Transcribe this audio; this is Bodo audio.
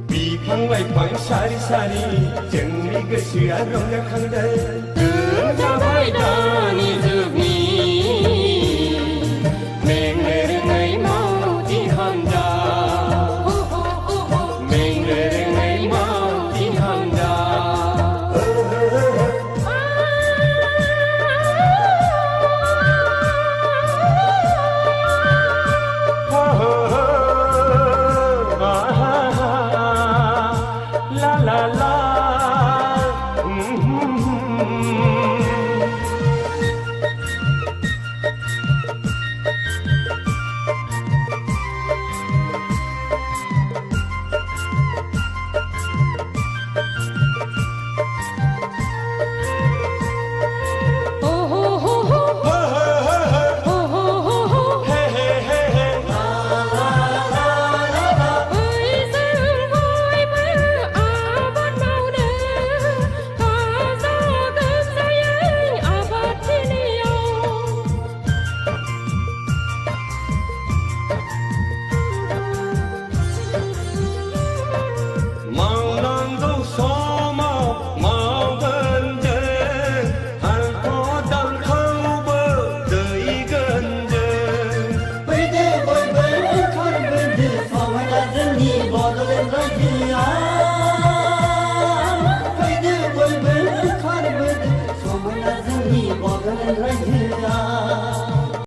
बिफां-लाइफां सारि-सारि जोंनि गोसोआ रंजाखांदों जाबाय दानि जुगनि मेंनो रोङै मावथि हान्जा मेंनो रोङै मावथि हान्जा la la Bye.